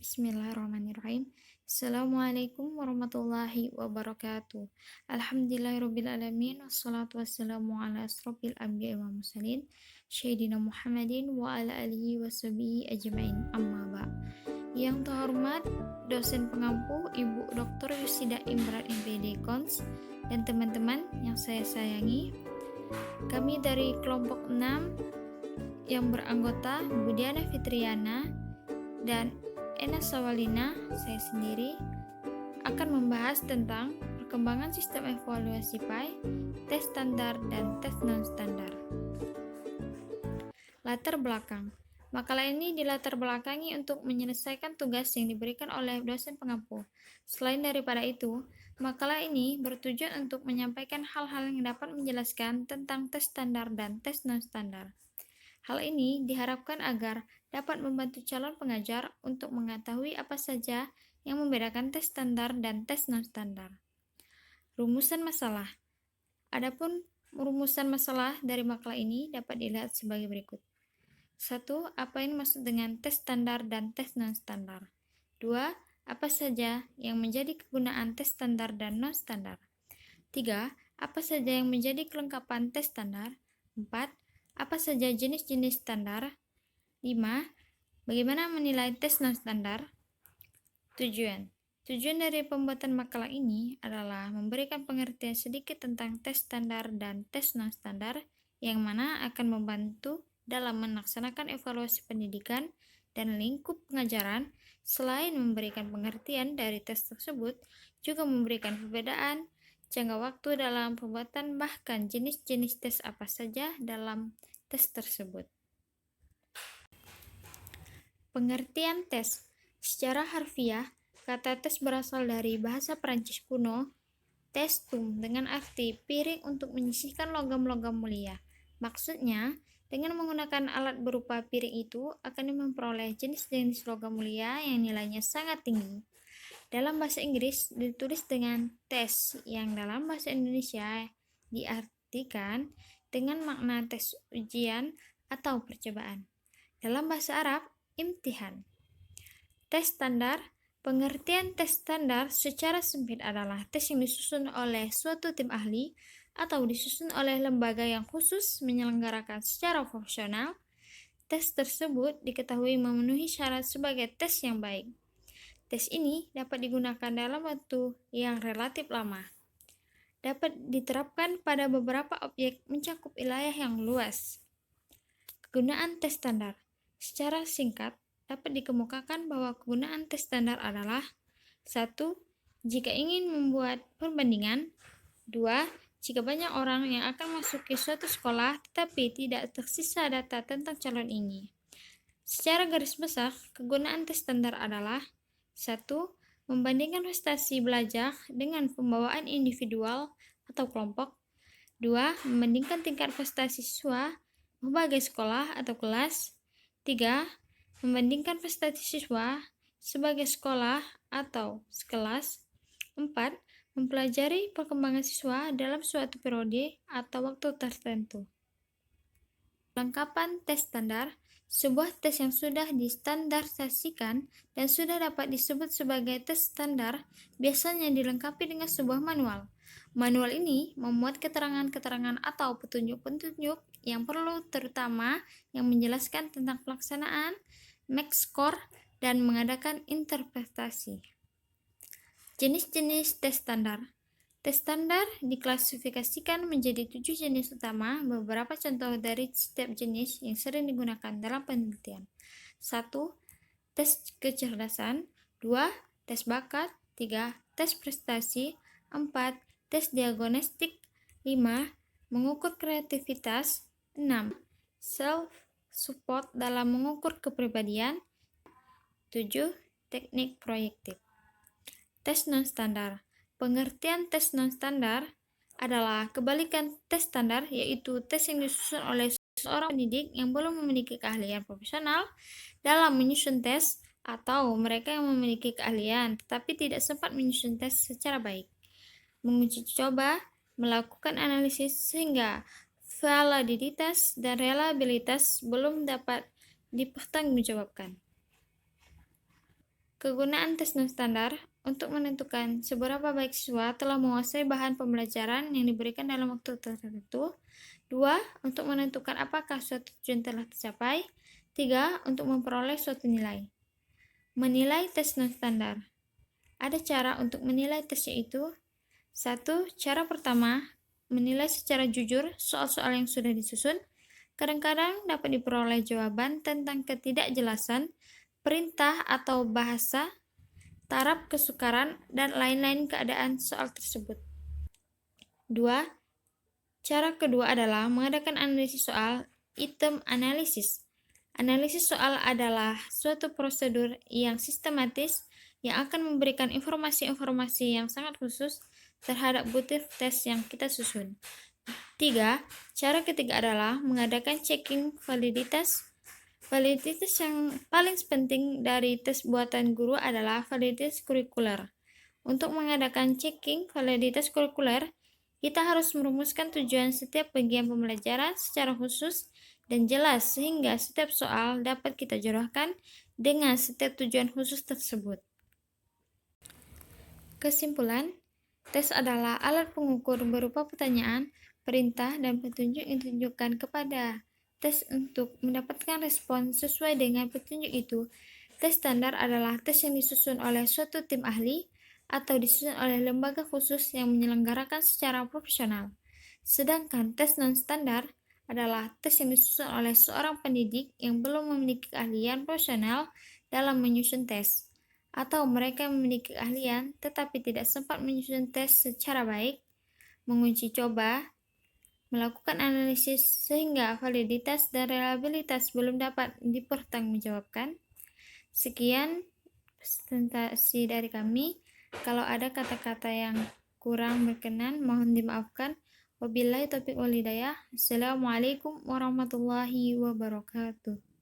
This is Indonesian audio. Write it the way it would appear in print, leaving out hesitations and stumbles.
Bismillahirrahmanirrahim. Assalamualaikum warahmatullahi wabarakatuh. Alhamdulillahirrabbilalamin. Wassalatu wassalamu ala asrofil anbiya wa mursalin. Sayyidina Muhammadin wa ala alihi wa sahbihi ajmain. Amma ba'. Yang terhormat dosen pengampu Ibu Dr. Yusida Imran MPD Kons dan teman-teman yang saya sayangi. Kami dari kelompok 6 yang beranggota Budiana Fitriana dan Ena Sawalina, saya sendiri, akan membahas tentang perkembangan sistem evaluasi PAI, tes standar dan tes non-standar. Latar belakang. Makalah ini dilatar belakangi untuk menyelesaikan tugas yang diberikan oleh dosen pengampu. Selain daripada itu, makalah ini bertujuan untuk menyampaikan hal-hal yang dapat menjelaskan tentang tes standar dan tes non-standar. Hal ini diharapkan agar dapat membantu calon pengajar untuk mengetahui apa saja yang membedakan tes standar dan tes non-standar. Rumusan masalah. Adapun rumusan masalah dari makalah ini dapat dilihat sebagai berikut. 1. Apa yang dimaksud dengan tes standar dan tes non-standar? 2. Apa saja yang menjadi kegunaan tes standar dan non-standar? 3. Apa saja yang menjadi kelengkapan tes standar? 4. Apa saja jenis-jenis standar? 5. Bagaimana menilai tes non-standar? Tujuan dari pembuatan makalah ini adalah memberikan pengertian sedikit tentang tes standar dan tes non-standar yang mana akan membantu dalam melaksanakan evaluasi pendidikan dan lingkup pengajaran. Selain memberikan pengertian dari tes tersebut, juga memberikan perbedaan jangka waktu dalam pembuatan bahkan jenis-jenis tes apa saja dalam tes tersebut. Pengertian tes. Secara harfiah, kata tes berasal dari bahasa Prancis kuno, testum, dengan arti piring untuk menyisihkan logam-logam mulia. Maksudnya, dengan menggunakan alat berupa piring itu akan memperoleh jenis-jenis logam mulia yang nilainya sangat tinggi. Dalam bahasa Inggris ditulis dengan tes, yang dalam bahasa Indonesia diartikan dengan makna tes ujian atau percobaan. Dalam bahasa Arab, imtihan. Tes standar. Pengertian tes standar secara sempit adalah tes yang disusun oleh suatu tim ahli atau disusun oleh lembaga yang khusus menyelenggarakan secara profesional. Tes tersebut diketahui memenuhi syarat sebagai tes yang baik. Tes ini dapat digunakan dalam waktu yang relatif lama. Dapat diterapkan pada beberapa objek mencakup wilayah yang luas. Kegunaan tes standar. Secara singkat, dapat dikemukakan bahwa kegunaan tes standar adalah 1. Jika ingin membuat perbandingan. 2. Jika banyak orang yang akan masuk ke suatu sekolah tetapi tidak tersisa data tentang calon ini. Secara garis besar, kegunaan tes standar adalah 1. Membandingkan prestasi belajar dengan pembawaan individual atau kelompok. 2. Membandingkan tingkat prestasi siswa berbagai sekolah atau kelas. 3. Membandingkan prestasi siswa sebagai sekolah atau sekelas. 4. Mempelajari perkembangan siswa dalam suatu periode atau waktu tertentu. Kelengkapan tes standar. Sebuah tes yang sudah distandarisasikan dan sudah dapat disebut sebagai tes standar biasanya dilengkapi dengan sebuah manual. Manual ini memuat keterangan-keterangan atau petunjuk-petunjuk yang perlu, terutama yang menjelaskan tentang pelaksanaan, max score, dan mengadakan interpretasi. Jenis-jenis tes standar. Tes standar diklasifikasikan menjadi 7 jenis utama. Beberapa contoh dari setiap jenis yang sering digunakan dalam penelitian. 1. Tes kecerdasan. 2. Tes bakat. 3. Tes prestasi. 4. Tes diagnostik. 5. Mengukur kreativitas. 6. Self-support dalam mengukur kepribadian. 7. Teknik proyektif. Tes non-standar. Pengertian tes non-standar adalah kebalikan tes standar, yaitu tes yang disusun oleh seorang pendidik yang belum memiliki keahlian profesional dalam menyusun tes, atau mereka yang memiliki keahlian tetapi tidak sempat menyusun tes secara baik, menguji coba, melakukan analisis sehingga validitas dan reliabilitas belum dapat dipertanggungjawabkan. Kegunaan tes non-standar untuk menentukan seberapa baik siswa telah menguasai bahan pembelajaran yang diberikan dalam waktu tertentu. 2. Untuk menentukan apakah suatu tujuan telah tercapai. 3. Untuk memperoleh suatu nilai. Menilai tes non-standar. Ada cara untuk menilai tes yaitu 1. Cara pertama, menilai secara jujur soal-soal yang sudah disusun. Kadang-kadang dapat diperoleh jawaban tentang ketidakjelasan, perintah atau bahasa, taraf kesukaran, dan lain-lain keadaan soal tersebut. 2. Cara kedua adalah mengadakan analisis soal, item analisis. Analisis soal adalah suatu prosedur yang sistematis yang akan memberikan informasi-informasi yang sangat khusus terhadap butir tes yang kita susun. 3. Cara ketiga adalah mengadakan checking validitas. Validitas yang paling penting dari tes buatan guru adalah validitas kurikuler. Untuk mengadakan checking validitas kurikuler, kita harus merumuskan tujuan setiap bagian pembelajaran secara khusus dan jelas sehingga setiap soal dapat kita jodohkan dengan setiap tujuan khusus tersebut. Kesimpulan, tes adalah alat pengukur berupa pertanyaan, perintah, dan petunjuk yang ditunjukkan kepada tes untuk mendapatkan respon sesuai dengan petunjuk itu. Tes standar adalah tes yang disusun oleh suatu tim ahli atau disusun oleh lembaga khusus yang menyelenggarakan secara profesional. Sedangkan tes non-standar adalah tes yang disusun oleh seorang pendidik yang belum memiliki keahlian profesional dalam menyusun tes, atau mereka yang memiliki keahlian tetapi tidak sempat menyusun tes secara baik, menguji coba, melakukan analisis sehingga validitas dan reliabilitas belum dapat dipertanggungjawabkan. Sekian presentasi dari kami. Kalau ada kata-kata yang kurang berkenan, mohon dimaafkan. Wabillahi taufiq wal hidayah. Assalamualaikum warahmatullahi wabarakatuh.